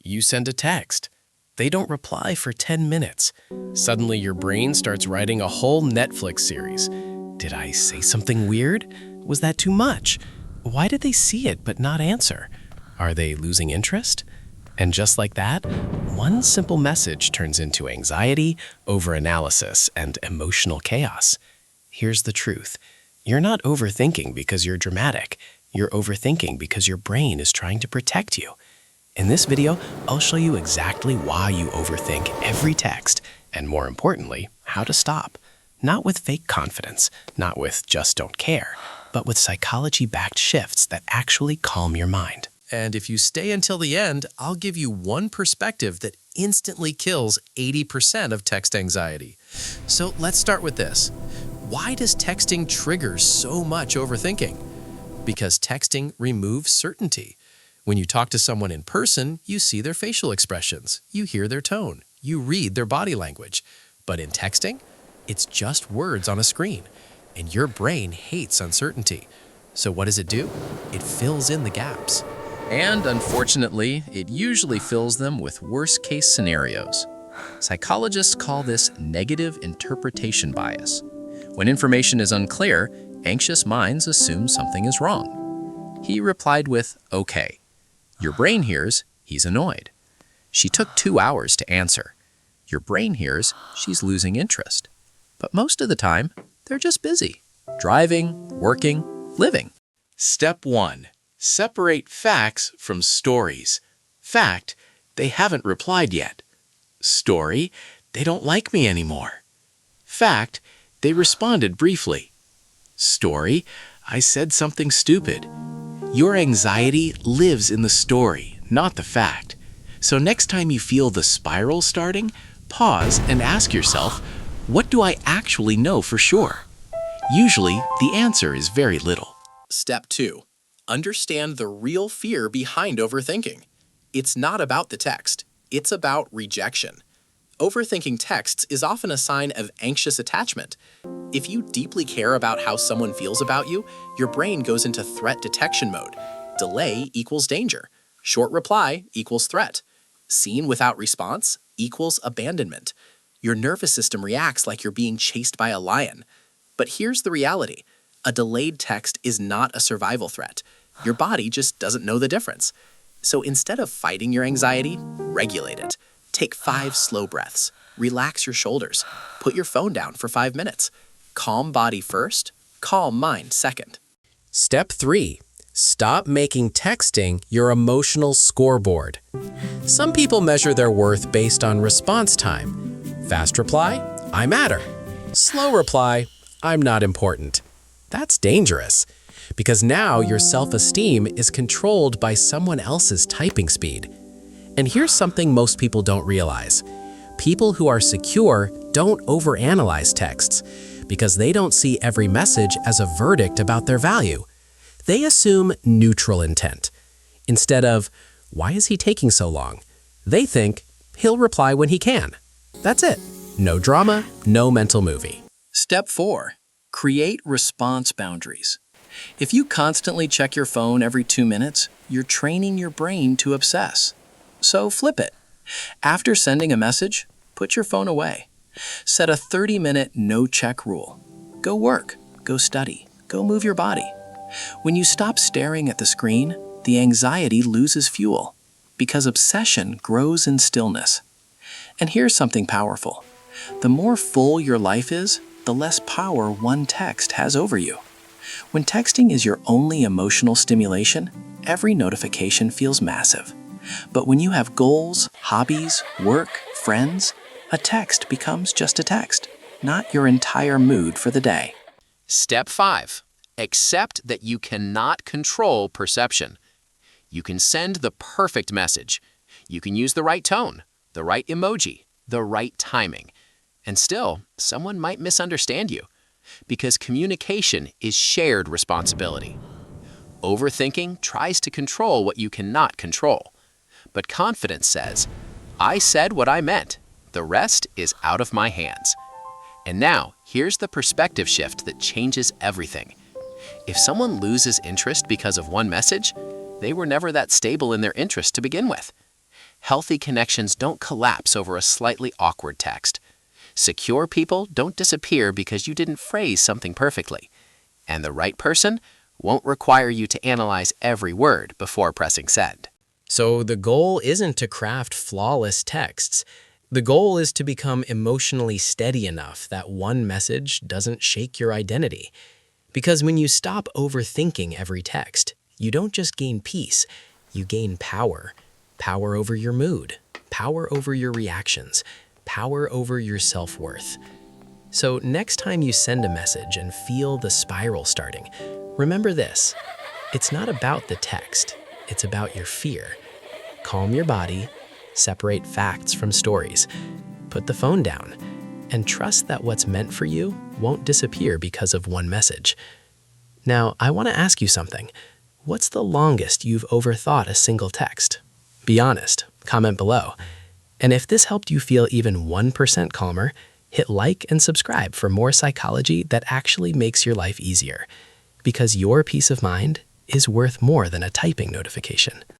You send a text. They don't reply for 10 minutes. Suddenly your brain starts writing a whole Netflix series. Did I say something weird? Was that too much? Why did they see it but not answer? Are they losing interest? And just like that, one simple message turns into anxiety, overanalysis, and emotional chaos. Here's the truth. You're not overthinking because you're dramatic. You're overthinking because your brain is trying to protect you. In this video, I'll show you exactly why you overthink every text, and more importantly, how to stop. Not with fake confidence, not with just don't care, but with psychology-backed shifts that actually calm your mind. And if you stay until the end, I'll give you one perspective that instantly kills 80% of text anxiety. So let's start with this. Why does texting trigger so much overthinking? Because texting removes certainty. When you talk to someone in person, you see their facial expressions, you hear their tone, you read their body language. But in texting, it's just words on a screen, and your brain hates uncertainty. So what does it do? It fills in the gaps. And unfortunately, it usually fills them with worst-case scenarios. Psychologists call this negative interpretation bias. When information is unclear, anxious minds assume something is wrong. He replied with, "Okay." Your brain hears, he's annoyed. She took 2 hours to answer. Your brain hears, she's losing interest. But most of the time, they're just busy. Driving, working, living. Step 1. Separate facts from stories. Fact, they haven't replied yet. Story, they don't like me anymore. Fact, they responded briefly. Story, I said something stupid. Your anxiety lives in the story, not the fact. So next time you feel the spiral starting, pause and ask yourself, what do I actually know for sure? Usually, the answer is very little. Step 2. Understand the real fear behind overthinking. It's not about the text. It's about rejection. Overthinking texts is often a sign of anxious attachment. If you deeply care about how someone feels about you, your brain goes into threat detection mode. Delay equals danger. Short reply equals threat. Seen without response equals abandonment. Your nervous system reacts like you're being chased by a lion. But here's the reality. A delayed text is not a survival threat. Your body just doesn't know the difference. So instead of fighting your anxiety, regulate it. Take 5 slow breaths. Relax your shoulders. Put your phone down for 5 minutes. Calm body first, calm mind second. Step 3. Stop making texting your emotional scoreboard. Some people measure their worth based on response time. Fast reply, I matter. Slow reply, I'm not important. That's dangerous, because now your self-esteem is controlled by someone else's typing speed. And here's something most people don't realize. People who are secure don't overanalyze texts because they don't see every message as a verdict about their value. They assume neutral intent. Instead of, why is he taking so long? They think, he'll reply when he can. That's it. No drama, no mental movie. Step 4. Create response boundaries. If you constantly check your phone every 2 minutes, you're training your brain to obsess. So flip it. After sending a message, put your phone away. Set a 30-minute no-check rule. Go work, go study, go move your body. When you stop staring at the screen, the anxiety loses fuel, because obsession grows in stillness. And here's something powerful. The more full your life is, the less power one text has over you. When texting is your only emotional stimulation, every notification feels massive. But when you have goals, hobbies, work, friends, a text becomes just a text, not your entire mood for the day. Step 5. Accept that you cannot control perception. You can send the perfect message. You can use the right tone, the right emoji, the right timing. And still, someone might misunderstand you, because communication is shared responsibility. Overthinking tries to control what you cannot control. But confidence says, I said what I meant. The rest is out of my hands. And now, here's the perspective shift that changes everything. If someone loses interest because of one message, they were never that stable in their interest to begin with. Healthy connections don't collapse over a slightly awkward text. Secure people don't disappear because you didn't phrase something perfectly. And the right person won't require you to analyze every word before pressing send. So the goal isn't to craft flawless texts. The goal is to become emotionally steady enough that one message doesn't shake your identity. Because when you stop overthinking every text, you don't just gain peace, you gain power. Power over your mood, power over your reactions, power over your self-worth. So next time you send a message and feel the spiral starting, remember this: it's not about the text, it's about your fear. Calm your body, separate facts from stories, put the phone down, and trust that what's meant for you won't disappear because of one message. Now, I want to ask you something. What's the longest you've overthought a single text? Be honest, comment below. And if this helped you feel even 1% calmer, hit like and subscribe for more psychology that actually makes your life easier. Because your peace of mind is worth more than a typing notification.